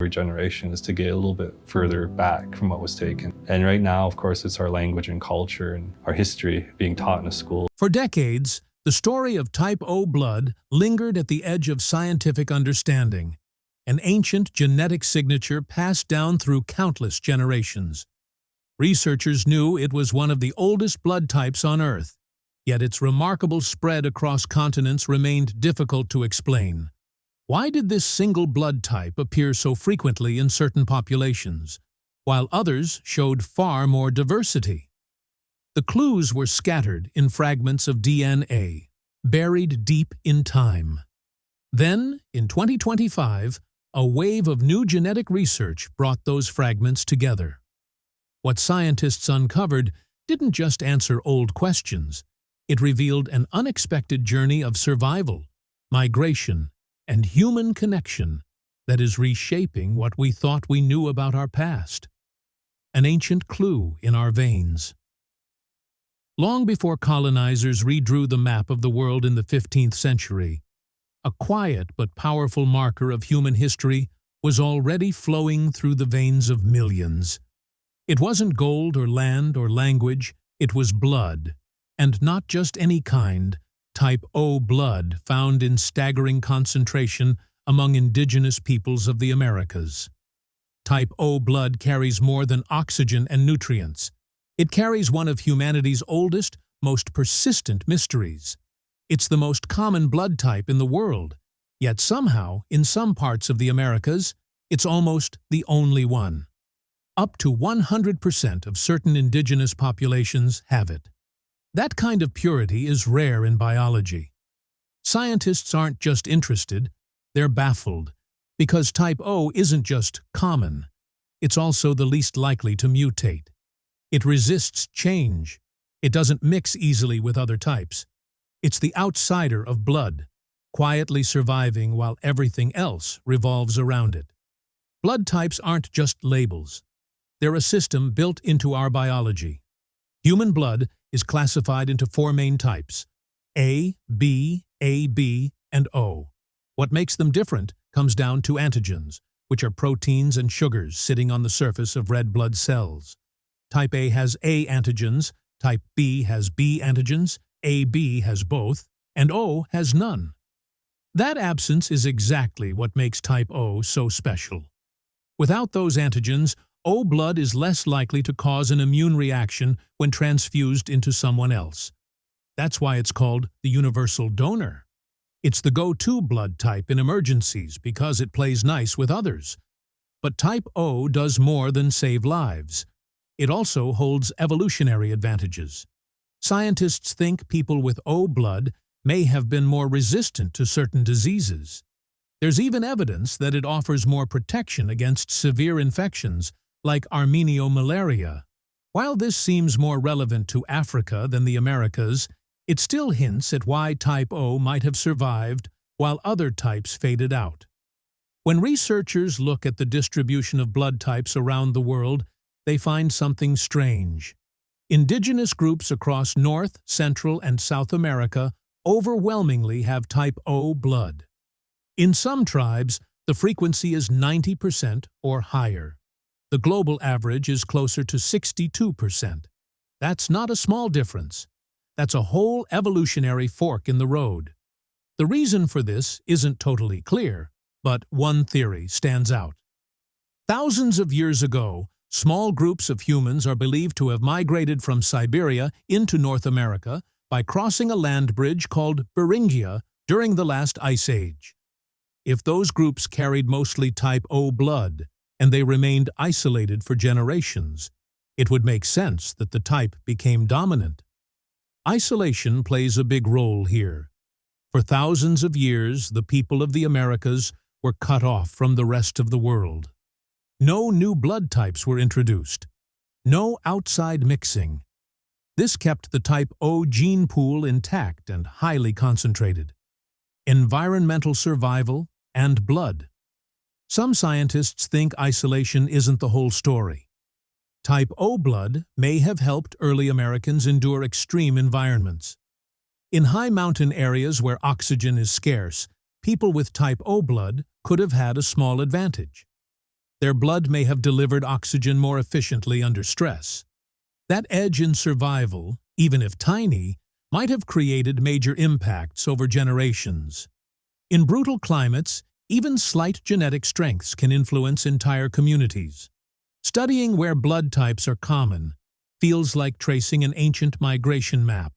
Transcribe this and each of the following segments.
Regeneration is to get a little bit further back from what was taken. And right now, of course, it's our language and culture and our history being taught in a school. For decades, the story of type O blood lingered at the edge of scientific understanding, an ancient genetic signature passed down through countless generations. Researchers knew it was one of the oldest blood types on Earth, yet its remarkable spread across continents remained difficult to explain. Why did this single blood type appear so frequently in certain populations, while others showed far more diversity? The clues were scattered in fragments of DNA, buried deep in time. Then, in 2025, a wave of new genetic research brought those fragments together. What scientists uncovered didn't just answer old questions, it revealed an unexpected journey of survival, migration, and human connection that is reshaping what we thought we knew about our past. An ancient clue in our veins. Long before colonizers redrew the map of the world in the 15th century, a quiet but powerful marker of human history was already flowing through the veins of millions. It wasn't gold or land or language, it was blood, and not just any kind. Type O blood found in staggering concentration among indigenous peoples of the Americas. Type O blood carries more than oxygen and nutrients. It carries one of humanity's oldest, most persistent mysteries. It's the most common blood type in the world, yet somehow, in some parts of the Americas, it's almost the only one. Up to 100% of certain indigenous populations have it. That kind of purity is rare in biology. Scientists aren't just interested, they're baffled, because type O isn't just common, it's also the least likely to mutate. It resists change. It doesn't mix easily with other types. It's the outsider of blood, quietly surviving while everything else revolves around it. Blood types aren't just labels. They're a system built into our biology. Human blood is classified into 4 main types: A, B, AB, and O. What makes them different comes down to antigens, which are proteins and sugars sitting on the surface of red blood cells. Type A has A antigens, type B has B antigens, AB has both, and O has none. That absence is exactly what makes type O so special. Without those antigens, O blood is less likely to cause an immune reaction when transfused into someone else. That's why it's called the universal donor. It's the go-to blood type in emergencies because it plays nice with others. But type O does more than save lives. It also holds evolutionary advantages. Scientists think people with O blood may have been more resistant to certain diseases. There's even evidence that it offers more protection against severe infections like armenio-malaria. While this seems more relevant to Africa than the Americas, it still hints at why type O might have survived while other types faded out. When researchers look at the distribution of blood types around the world, they find something strange. Indigenous groups across North, Central, and South America overwhelmingly have type O blood. In some tribes, the frequency is 90% or higher. The global average is closer to 62%. That's not a small difference. That's a whole evolutionary fork in the road. The reason for this isn't totally clear, but one theory stands out. Thousands of years ago, small groups of humans are believed to have migrated from Siberia into North America by crossing a land bridge called Beringia during the last ice age. If those groups carried mostly type O blood, and they remained isolated for generations, it would make sense that the type became dominant. Isolation plays a big role here. For thousands of years, the people of the Americas were cut off from the rest of the world. No new blood types were introduced. No outside mixing. This kept the type O gene pool intact and highly concentrated. Environmental survival and blood. Some scientists think isolation isn't the whole story. Type O blood may have helped early Americans endure extreme environments. In high mountain areas where oxygen is scarce, people with type O blood could have had a small advantage. Their blood may have delivered oxygen more efficiently under stress. That edge in survival, even if tiny, might have created major impacts over generations. In brutal climates, even slight genetic strengths can influence entire communities. Studying where blood types are common feels like tracing an ancient migration map.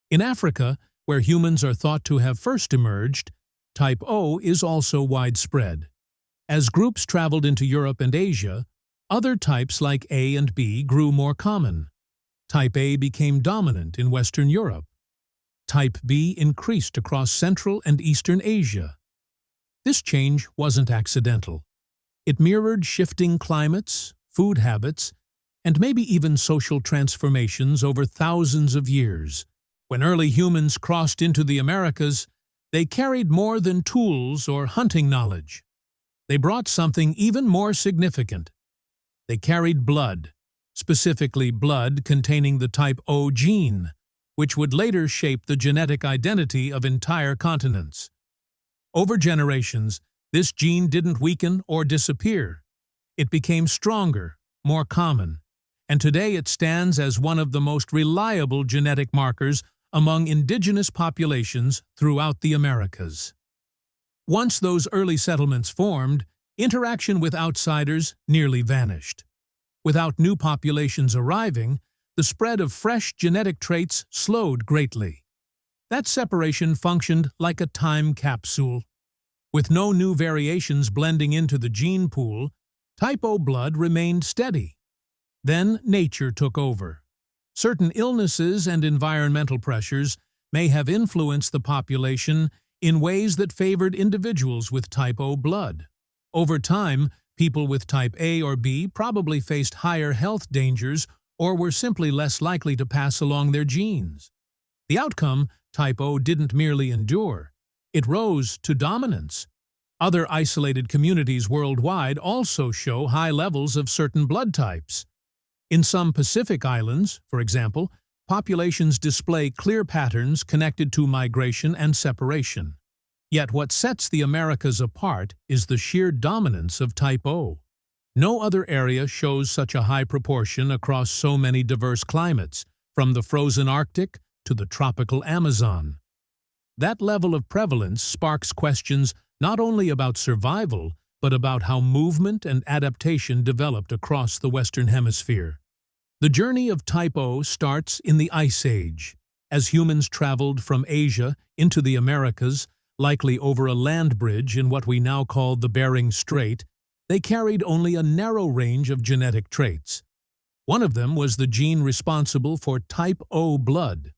In Africa, where humans are thought to have first emerged, type O is also widespread. As groups traveled into Europe and Asia, other types like A and B grew more common. Type A became dominant in Western Europe. Type B increased across Central and Eastern Asia. This change wasn't accidental. It mirrored shifting climates, food habits, and maybe even social transformations over thousands of years. When early humans crossed into the Americas, they carried more than tools or hunting knowledge. They brought something even more significant. They carried blood, specifically blood containing the type O gene, which would later shape the genetic identity of entire continents. Over generations, this gene didn't weaken or disappear. It became stronger, more common, and today it stands as one of the most reliable genetic markers among indigenous populations throughout the Americas. Once those early settlements formed, interaction with outsiders nearly vanished. Without new populations arriving, the spread of fresh genetic traits slowed greatly. That separation functioned like a time capsule. With no new variations blending into the gene pool, type O blood remained steady. Then nature took over. Certain illnesses and environmental pressures may have influenced the population in ways that favored individuals with type O blood. Over time, people with type A or B probably faced higher health dangers or were simply less likely to pass along their genes. The outcome, type O didn't merely endure. It rose to dominance. Other isolated communities worldwide also show high levels of certain blood types. In some Pacific islands, for example, populations display clear patterns connected to migration and separation. Yet what sets the Americas apart is the sheer dominance of type O. No other area shows such a high proportion across so many diverse climates, from the frozen Arctic to the tropical Amazon. That level of prevalence sparks questions not only about survival, but about how movement and adaptation developed across the Western Hemisphere. The journey of type O starts in the Ice Age. As humans traveled from Asia into the Americas, likely over a land bridge in what we now call the Bering Strait, they carried only a narrow range of genetic traits. One of them was the gene responsible for type O blood.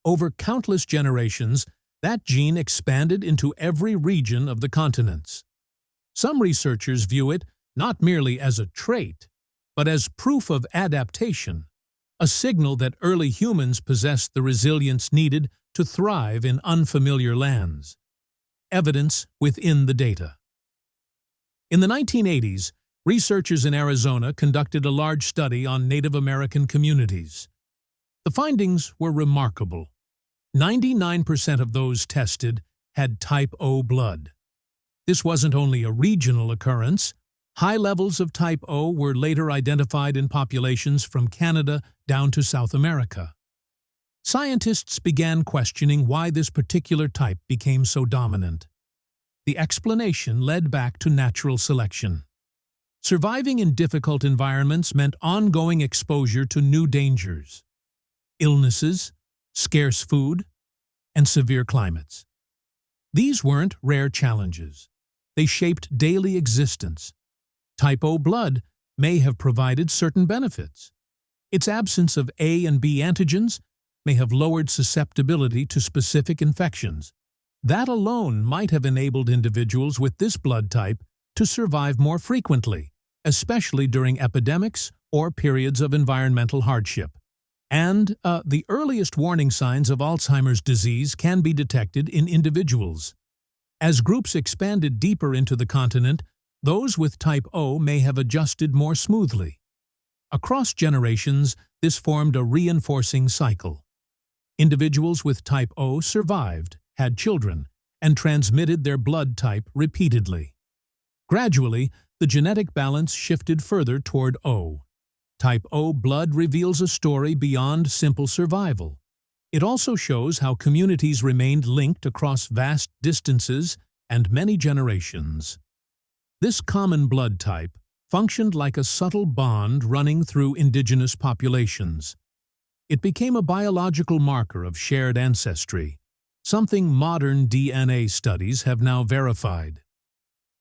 Over countless generations, that gene expanded into every region of the continents. Some researchers view it not merely as a trait, but as proof of adaptation, a signal that early humans possessed the resilience needed to thrive in unfamiliar lands. Evidence within the data. In the 1980s, researchers in Arizona conducted a large study on Native American communities. The findings were remarkable. 99% of those tested had type O blood. This wasn't only a regional occurrence. High levels of type O were later identified in populations from Canada down to South America. Scientists began questioning why this particular type became so dominant. The explanation led back to natural selection. Surviving in difficult environments meant ongoing exposure to new dangers, illnesses, scarce food, and severe climates. These weren't rare challenges. They shaped daily existence. Type O blood may have provided certain benefits. Its absence of A and B antigens may have lowered susceptibility to specific infections. That alone might have enabled individuals with this blood type to survive more frequently, especially during epidemics or periods of environmental hardship. And the earliest warning signs of Alzheimer's disease can be detected in individuals. As groups expanded deeper into the continent, those with type O may have adjusted more smoothly. Across generations, this formed a reinforcing cycle. Individuals with type O survived, had children, and transmitted their blood type repeatedly. Gradually, the the genetic balance shifted further toward O. Type O blood reveals a story beyond simple survival. It also shows how communities remained linked across vast distances and many generations. This common blood type functioned like a subtle bond running through indigenous populations. It became a biological marker of shared ancestry, something modern DNA studies have now verified.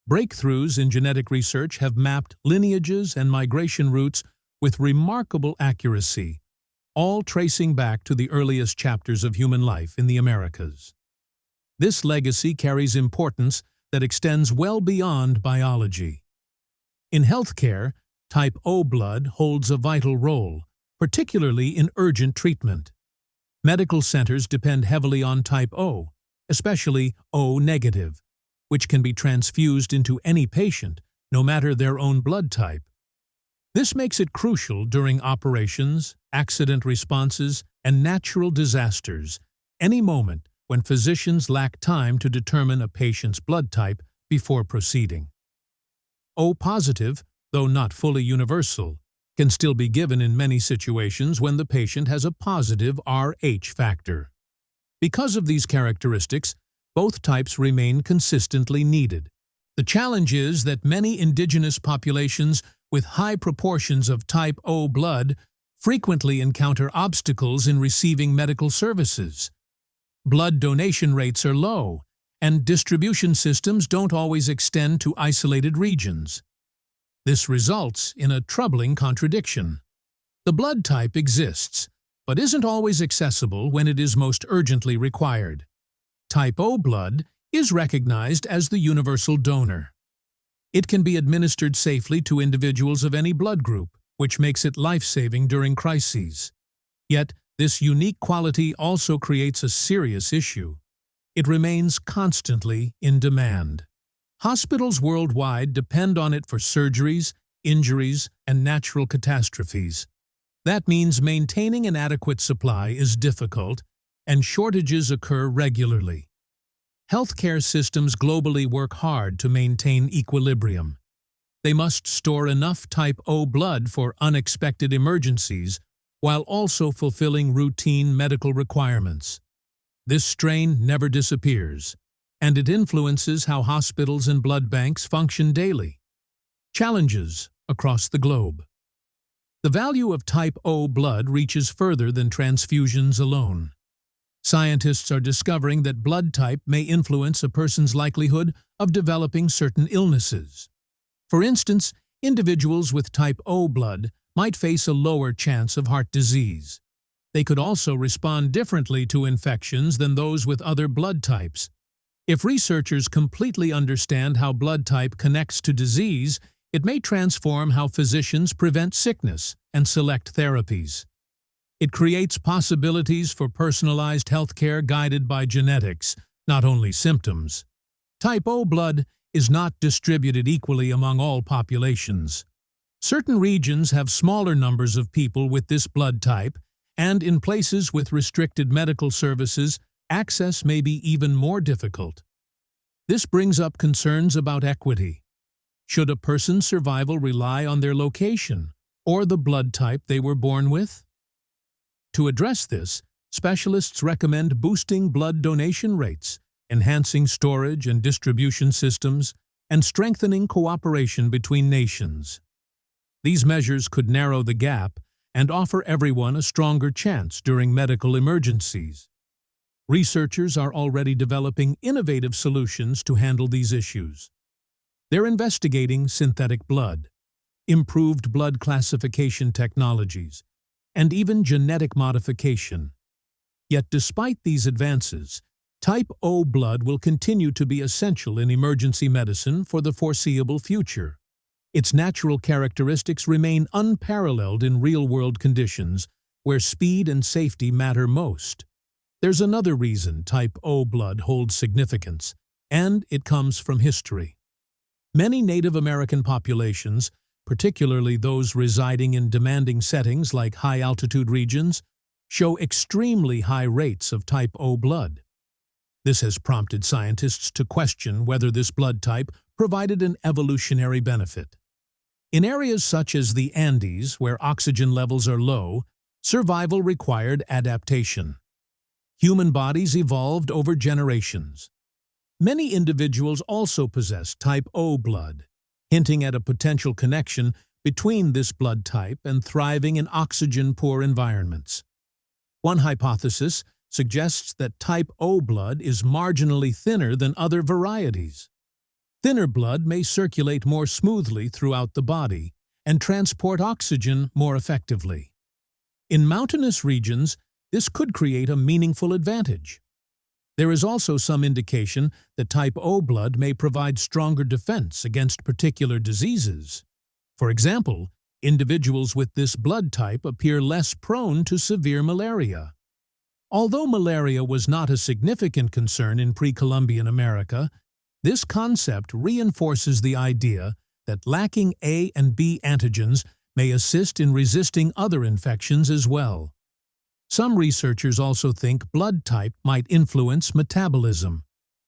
Breakthroughs in genetic research have mapped lineages and migration routes with remarkable accuracy, all tracing back to the earliest chapters of human life in the Americas. This legacy carries importance that extends well beyond biology. In healthcare, type O blood holds a vital role, particularly in urgent treatment. Medical centers depend heavily on type O, especially O negative, which can be transfused into any patient, no matter their own blood type. This makes it crucial during operations, accident responses, and natural disasters, any moment when physicians lack time to determine a patient's blood type before proceeding. O positive, though not fully universal, can still be given in many situations when the patient has a positive Rh factor. Because of these characteristics, both types remain consistently needed. The challenge is that many indigenous populations with high proportions of type O blood frequently encounter obstacles in receiving medical services. Blood donation rates are low, and distribution systems don't always extend to isolated regions. This results in a troubling contradiction. The blood type exists, but isn't always accessible when it is most urgently required. Type O blood is recognized as the universal donor. It can be administered safely to individuals of any blood group, which makes it life-saving during crises. Yet, this unique quality also creates a serious issue. It remains constantly in demand. Hospitals worldwide depend on it for surgeries, injuries, and natural catastrophes. That means maintaining an adequate supply is difficult, and shortages occur regularly. Healthcare systems globally work hard to maintain equilibrium. They must store enough type O blood for unexpected emergencies while also fulfilling routine medical requirements. This strain never disappears, and it influences how hospitals and blood banks function daily. Challenges across the globe. The value of type O blood reaches further than transfusions alone. Scientists are discovering that blood type may influence a person's likelihood of developing certain illnesses. For instance, individuals with type O blood might face a lower chance of heart disease. They could also respond differently to infections than those with other blood types. If researchers completely understand how blood type connects to disease, it may transform how physicians prevent sickness and select therapies. It creates possibilities for personalized healthcare guided by genetics, not only symptoms. Type O blood is not distributed equally among all populations. Certain regions have smaller numbers of people with this blood type, and in places with restricted medical services, access may be even more difficult. This brings up concerns about equity. Should a person's survival rely on their location or the blood type they were born with? To address this, specialists recommend boosting blood donation rates, enhancing storage and distribution systems, and strengthening cooperation between nations. These measures could narrow the gap and offer everyone a stronger chance during medical emergencies. Researchers are already developing innovative solutions to handle these issues. They're investigating synthetic blood, improved blood classification technologies, and even genetic modification. Yet despite these advances, type O blood will continue to be essential in emergency medicine for the foreseeable future. Its natural characteristics remain unparalleled in real-world conditions, where speed and safety matter most. There's another reason type O blood holds significance, and it comes from history. Many Native American populations, particularly those residing in demanding settings like high-altitude regions, show extremely high rates of type O blood. This has prompted scientists to question whether this blood type provided an evolutionary benefit. In areas such as the Andes, where oxygen levels are low, survival required adaptation. Human bodies evolved over generations. Many individuals also possess type O blood, hinting at a potential connection between this blood type and thriving in oxygen-poor environments. One hypothesis suggests that type O blood is marginally thinner than other varieties. Thinner blood may circulate more smoothly throughout the body and transport oxygen more effectively. In mountainous regions, this could create a meaningful advantage. There is also some indication that type O blood may provide stronger defense against particular diseases. For example, individuals with this blood type appear less prone to severe malaria. Although malaria was not a significant concern in pre-Columbian America, this concept reinforces the idea that lacking A and B antigens may assist in resisting other infections as well. Some researchers also think blood type might influence metabolism.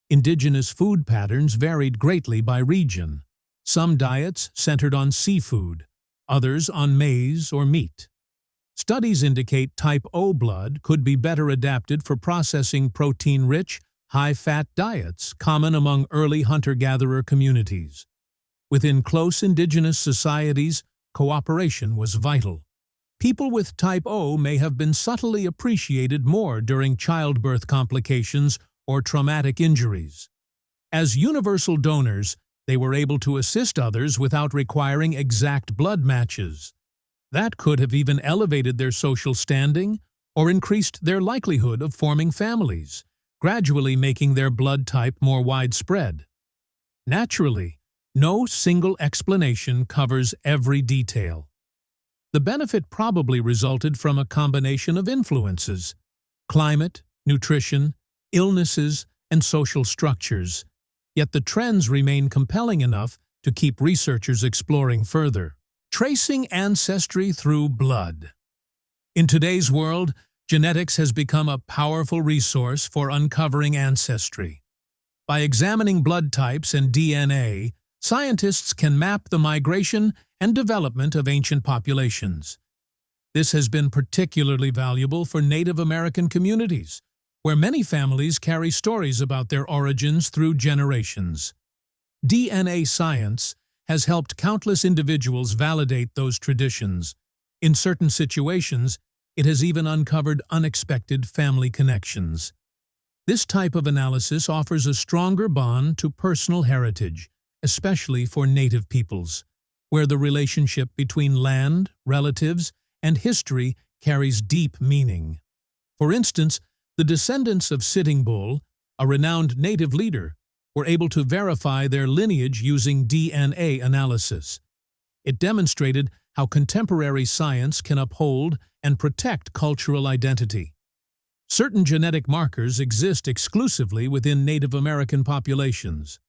Indigenous food patterns varied greatly by region. Some diets centered on seafood, others on maize or meat. Studies indicate type O blood could be better adapted for processing protein-rich, high-fat diets common among early hunter-gatherer communities. Within close indigenous societies, cooperation was vital. People with type O may have been subtly appreciated more during childbirth complications or traumatic injuries. As universal donors, they were able to assist others without requiring exact blood matches. That could have even elevated their social standing or increased their likelihood of forming families, gradually making their blood type more widespread. Naturally, no single explanation covers every detail. The benefit probably resulted from a combination of influences: climate, nutrition, illnesses, and social structures. Yet the trends remain compelling enough to keep researchers exploring further. Tracing ancestry through blood. In today's world, genetics has become a powerful resource for uncovering ancestry. By examining blood types and DNA, scientists can map the migration and development of ancient populations. This has been particularly valuable for Native American communities, where many families carry stories about their origins through generations. DNA science has helped countless individuals validate those traditions. In certain situations, it has even uncovered unexpected family connections. This type of analysis offers a stronger bond to personal heritage, especially for Native peoples, where the relationship between land, relatives, and history carries deep meaning. For instance, the descendants of Sitting Bull, a renowned Native leader, were able to verify their lineage using DNA analysis. It demonstrated how contemporary science can uphold and protect cultural identity. Certain genetic markers exist exclusively within Native American populations.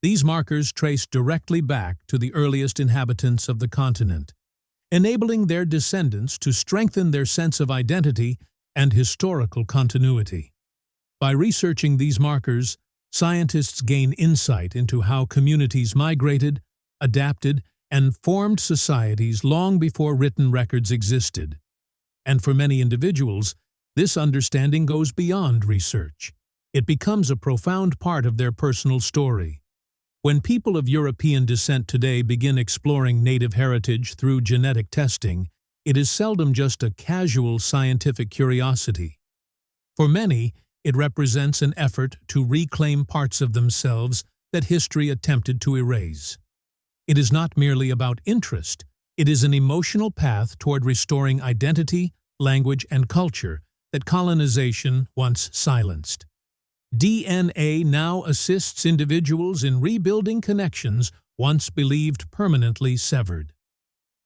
These markers trace directly back to the earliest inhabitants of the continent, enabling their descendants to strengthen their sense of identity and historical continuity. By researching these markers, scientists gain insight into how communities migrated, adapted, and formed societies long before written records existed. And for many individuals, this understanding goes beyond research. It becomes a profound part of their personal story. When people of European descent today begin exploring Native heritage through genetic testing, it is seldom just a casual scientific curiosity. For many, it represents an effort to reclaim parts of themselves that history attempted to erase. It is not merely about interest, it is an emotional path toward restoring identity, language, and culture that colonization once silenced. DNA now assists individuals in rebuilding connections once believed permanently severed.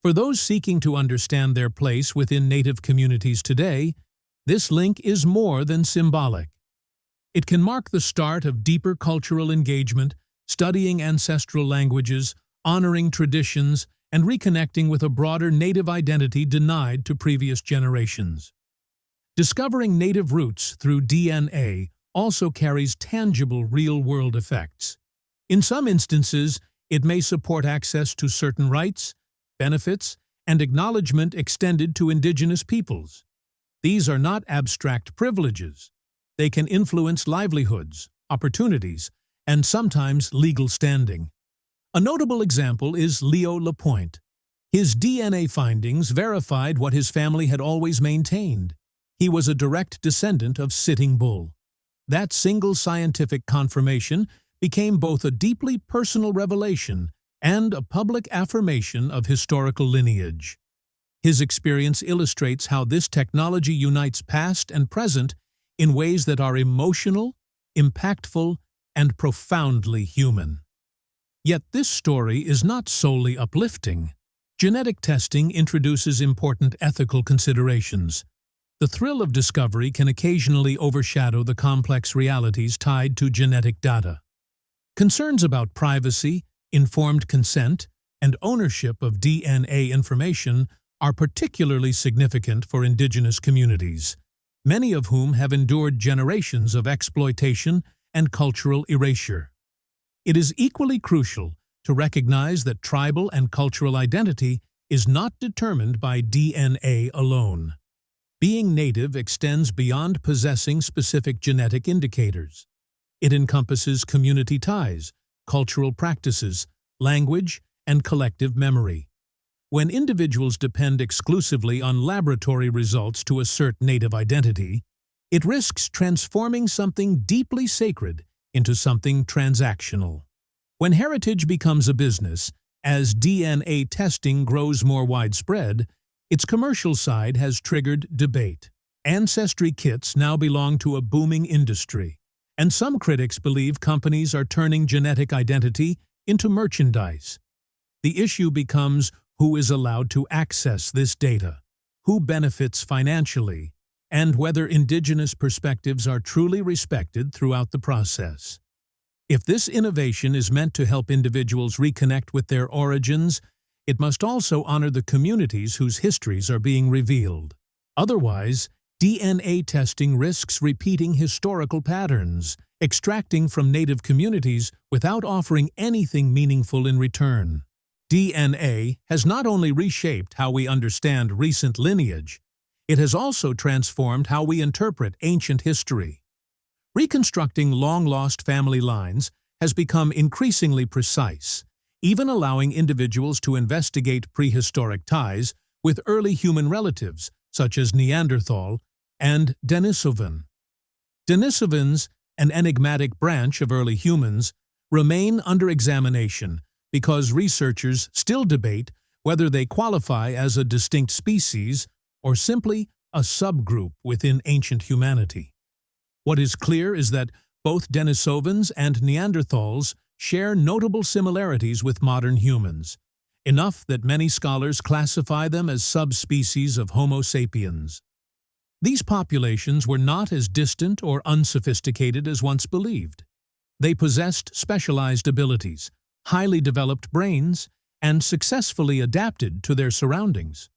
For those seeking to understand their place within Native communities today, this link is more than symbolic. It can mark the start of deeper cultural engagement, studying ancestral languages, honoring traditions, and reconnecting with a broader Native identity denied to previous generations. Discovering Native roots through DNA also carries tangible real-world effects. In some instances, it may support access to certain rights, benefits, and acknowledgement extended to indigenous peoples. These are not abstract privileges. They can influence livelihoods, opportunities, and sometimes legal standing. A notable example is Leo Lapointe. His DNA findings verified what his family had always maintained. He was a direct descendant of Sitting Bull. That single scientific confirmation became both a deeply personal revelation and a public affirmation of historical lineage. His experience illustrates how this technology unites past and present in ways that are emotional, impactful, and profoundly human. Yet this story is not solely uplifting. Genetic testing introduces important ethical considerations. The thrill of discovery can occasionally overshadow the complex realities tied to genetic data. Concerns about privacy, informed consent, and ownership of DNA information are particularly significant for indigenous communities, many of whom have endured generations of exploitation and cultural erasure. It is equally crucial to recognize that tribal and cultural identity is not determined by DNA alone. Being native extends beyond possessing specific genetic indicators. It encompasses community ties, cultural practices, language, and collective memory. When individuals depend exclusively on laboratory results to assert native identity, it risks transforming something deeply sacred into something transactional. When heritage becomes a business, as DNA testing grows more widespread, its commercial side has triggered debate. Ancestry kits now belong to a booming industry, and some critics believe companies are turning genetic identity into merchandise. The issue becomes who is allowed to access this data, who benefits financially, and whether indigenous perspectives are truly respected throughout the process. If this innovation is meant to help individuals reconnect with their origins, it must also honor the communities whose histories are being revealed. Otherwise, DNA testing risks repeating historical patterns, extracting from native communities without offering anything meaningful in return. DNA has not only reshaped how we understand recent lineage, it has also transformed how we interpret ancient history. Reconstructing long-lost family lines has become increasingly precise, even allowing individuals to investigate prehistoric ties with early human relatives, such as Neanderthal and Denisovan. Denisovans, an enigmatic branch of early humans, remain under examination because researchers still debate whether they qualify as a distinct species or simply a subgroup within ancient humanity. What is clear is that both Denisovans and Neanderthals share notable similarities with modern humans, enough that many scholars classify them as subspecies of Homo sapiens. These populations were not as distant or unsophisticated as once believed. They possessed specialized abilities, highly developed brains, and successfully adapted to their surroundings.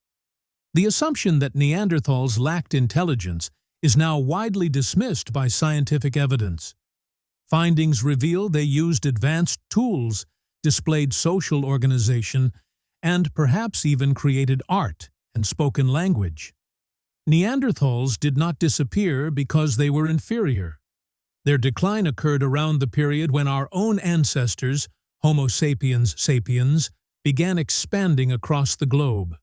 The assumption that Neanderthals lacked intelligence is now widely dismissed by scientific evidence. Findings reveal they used advanced tools, displayed social organization, and perhaps even created art and spoken language. Neanderthals did not disappear because they were inferior. Their decline occurred around the period when our own ancestors, Homo sapiens sapiens, began expanding across the globe.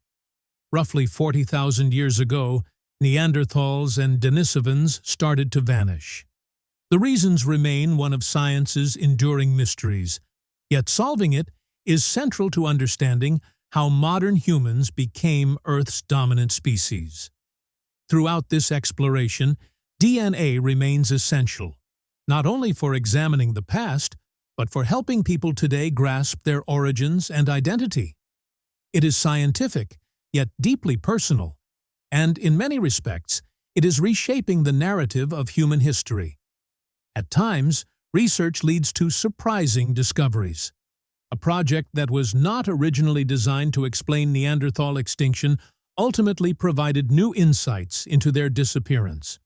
Roughly 40,000 years ago, Neanderthals and Denisovans started to vanish. The reasons remain one of science's enduring mysteries, yet solving it is central to understanding how modern humans became Earth's dominant species. Throughout this exploration, DNA remains essential, not only for examining the past, but for helping people today grasp their origins and identity. It is scientific, yet deeply personal, and in many respects, it is reshaping the narrative of human history. At times, research leads to surprising discoveries. A project that was not originally designed to explain Neanderthal extinction ultimately provided new insights into their disappearance.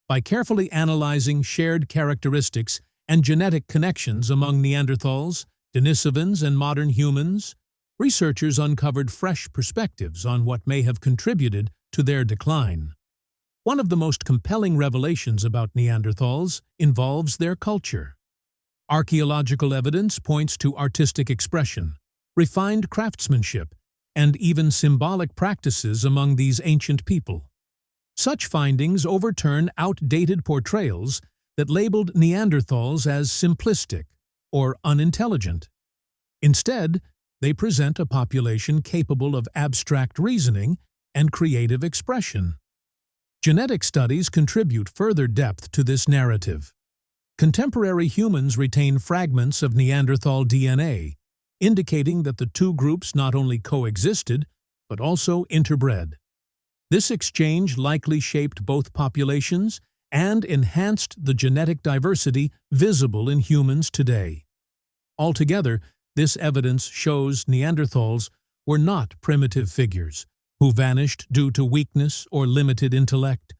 By carefully analyzing shared characteristics and genetic connections among Neanderthals, Denisovans, and modern humans, researchers uncovered fresh perspectives on what may have contributed to their decline. One of the most compelling revelations about Neanderthals involves their culture. Archaeological evidence points to artistic expression, refined craftsmanship, and even symbolic practices among these ancient people. Such findings overturn outdated portrayals that labeled Neanderthals as simplistic or unintelligent. Instead, they present a population capable of abstract reasoning and creative expression. Genetic studies contribute further depth to this narrative. Contemporary humans retain fragments of Neanderthal DNA, indicating that the two groups not only coexisted, but also interbred. This exchange likely shaped both populations and enhanced the genetic diversity visible in humans today. Altogether, this evidence shows Neanderthals were not primitive figures who vanished due to weakness or limited intellect.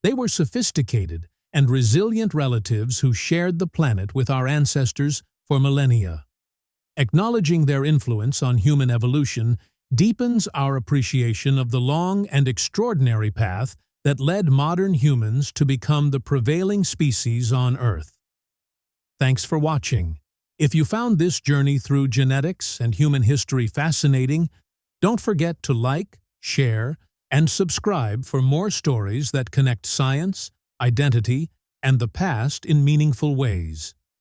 They were sophisticated and resilient relatives who shared the planet with our ancestors for millennia. Acknowledging their influence on human evolution deepens our appreciation of the long and extraordinary path that led modern humans to become the prevailing species on Earth. Thanks for watching. If you found this journey through genetics and human history fascinating, don't forget to like, share, and subscribe for more stories that connect science, identity, and the past in meaningful ways.